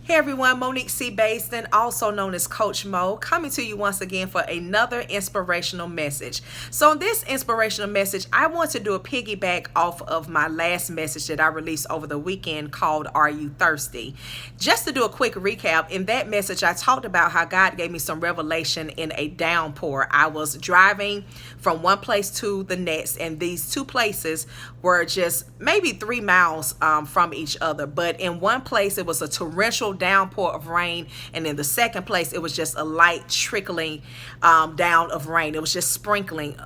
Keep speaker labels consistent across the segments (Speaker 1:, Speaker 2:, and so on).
Speaker 1: Hey everyone, Monique C. Baston, also known as Coach Mo, coming to you once again for another inspirational message. So in this inspirational message, I want to do a piggyback off of my last message that I released over the weekend called Are You Thirsty? Just to do a quick recap, in that message I talked about how God gave me some revelation in a downpour. I was driving from one place to the next, and these two places were just maybe 3 miles from each other. But in one place it was a torrential downpour of rain, and in the second place it was just a light trickling down of rain. It was just sprinkling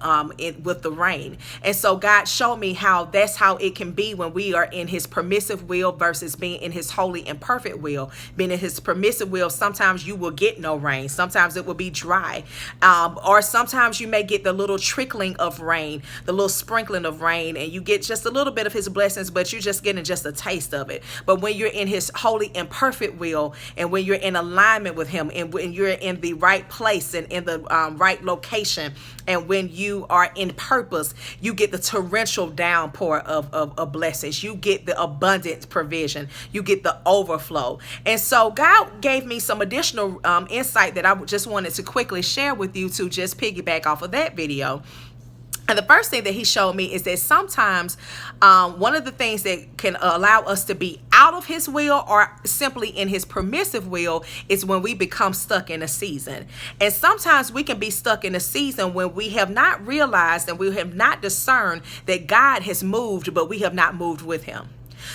Speaker 1: with the rain. And so God showed me how that's how it can be when we are in his permissive will versus being in his holy and perfect will. Being in his permissive will, sometimes you will get no rain, sometimes it will be dry, or sometimes you may get the little trickling of rain, the little sprinkling of rain, and you get just a little bit of his blessings, but you're just getting just a taste of it. But when you're in his holy and perfect will, and when you're in alignment with him, and when you're in the right place and in the right location, and when you are in purpose, you get the torrential downpour of blessings. You get the abundant provision. You get the overflow. And so God gave me some additional insight that I just wanted to quickly share with you to just piggyback off of that video. And the first thing that he showed me is that sometimes one of the things that can allow us to be out of his will or simply in his permissive will is when we become stuck in a season. And sometimes we can be stuck in a season when we have not realized and we have not discerned that God has moved, but we have not moved with him.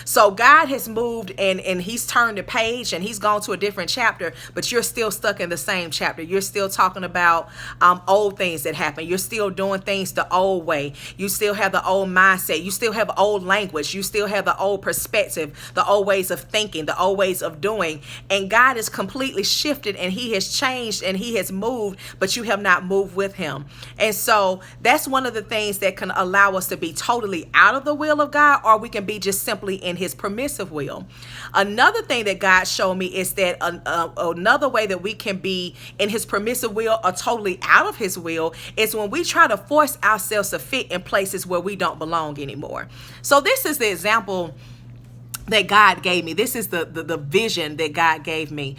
Speaker 1: So God has moved and he's turned the page and he's gone to a different chapter, but you're still stuck in the same chapter. You're still talking about old things that happen. You're still doing things the old way. You still have the old mindset. You still have old language. You still have the old perspective, the old ways of thinking, the old ways of doing. And God has completely shifted and he has changed and he has moved, but you have not moved with him. And so that's one of the things that can allow us to be totally out of the will of God, or we can be just simply in his permissive will. Another thing that God showed me is that another way that we can be in his permissive will or totally out of his will is when we try to force ourselves to fit in places where we don't belong anymore. So this is the example that God gave me. This is the vision that God gave me.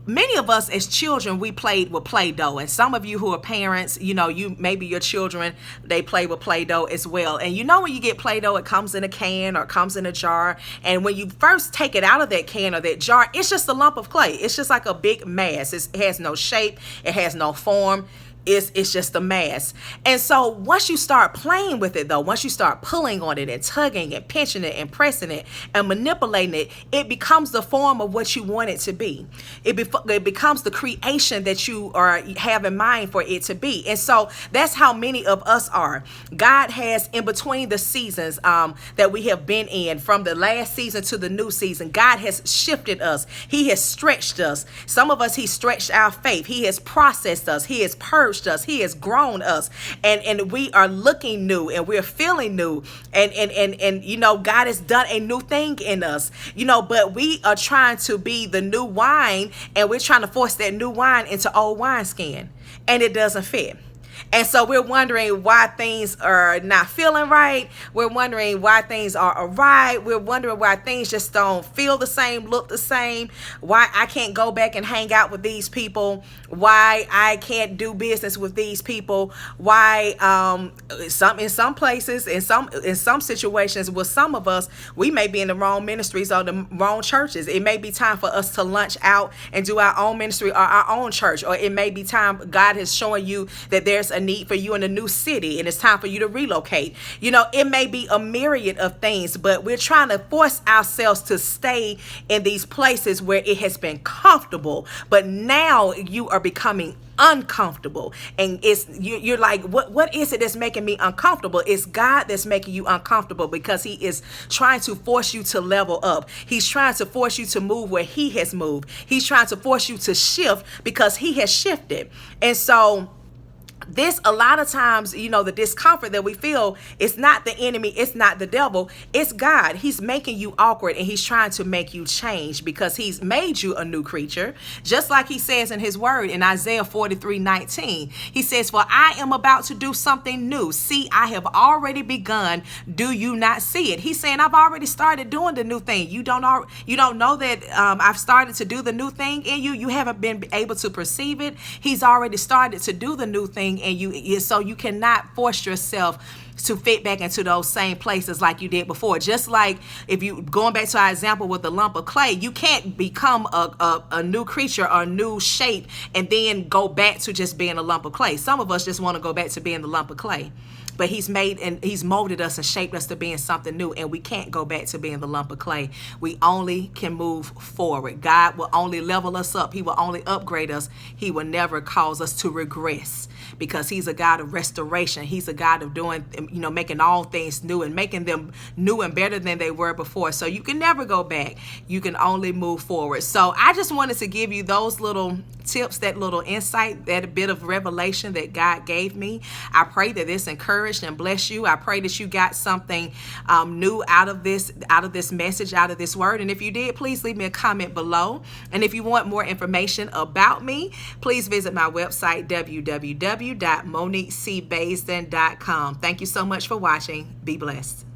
Speaker 1: Many of us as children, we played with Play-Doh, and some of you who are parents, maybe your children, they play with Play-Doh as well. And when you get Play-Doh, it comes in a can or comes in a jar, and when you first take it out of that can or that jar, it's just a lump of clay. It's just like a big mass. It has no shape. It has no form. It's just a mass. And so once you start playing with it, though, once you start pulling on it and tugging and pinching it and pressing it and manipulating it, it becomes the form of what you want it to be. It becomes the creation that you have in mind for it to be. And so that's how many of us are. God has, in between the seasons that we have been in, from the last season to the new season, God has shifted us. He has stretched us. Some of us, he stretched our faith. He has processed us. He has purged us. He has grown us, and we are looking new and we're feeling new, and God has done a new thing in us, but we are trying to be the new wine, and we're trying to force that new wine into old wineskin, and it doesn't fit. And so we're wondering why things are not feeling right. We're wondering why things are awry. We're wondering why things just don't feel the same, look the same, why I can't go back and hang out with these people, why I can't do business with these people, why in some places, in some situations with some of us, we may be in the wrong ministries or the wrong churches. It may be time for us to launch out and do our own ministry or our own church, or it may be time God is showing you that there's a need for you in a new city and it's time for you to relocate. It may be a myriad of things, but we're trying to force ourselves to stay in these places where it has been comfortable, but now you are becoming uncomfortable, and you're like, what is it that's making me uncomfortable? It's God that's making you uncomfortable, because he is trying to force you to level up. He's trying to force you to move where he has moved. He's trying to force you to shift because he has shifted. And so This, a lot of times, the discomfort that we feel, it's not the enemy, it's not the devil, it's God. He's making you awkward, and he's trying to make you change, because he's made you a new creature. Just like he says in his word in Isaiah 43:19, he says, for I am about to do something new. See, I have already begun. Do you not see it? He's saying, I've already started doing the new thing. You don't know that I've started to do the new thing in you. You haven't been able to perceive it. He's already started to do the new thing in you, so you cannot force yourself to fit back into those same places like you did before. Just like if you, going back to our example with the lump of clay, you can't become a new creature or a new shape and then go back to just being a lump of clay. Some of us just want to go back to being the lump of clay. But he's made and he's molded us and shaped us to being something new, and we can't go back to being the lump of clay. We only can move forward. God will only level us up. He will only upgrade us. He will never cause us to regress, because he's a God of restoration. He's a God of doing, making all things new and making them new and better than they were before. So you can never go back. You can only move forward. So I just wanted to give you those little tips, that little insight, that bit of revelation that God gave me. I pray that this encouraged and blessed you. I pray that you got something new out of this message, out of this word. And if you did, please leave me a comment below. And if you want more information about me, please visit my website, www.moniquecbaisden.com. Thank you so much for watching. Be blessed.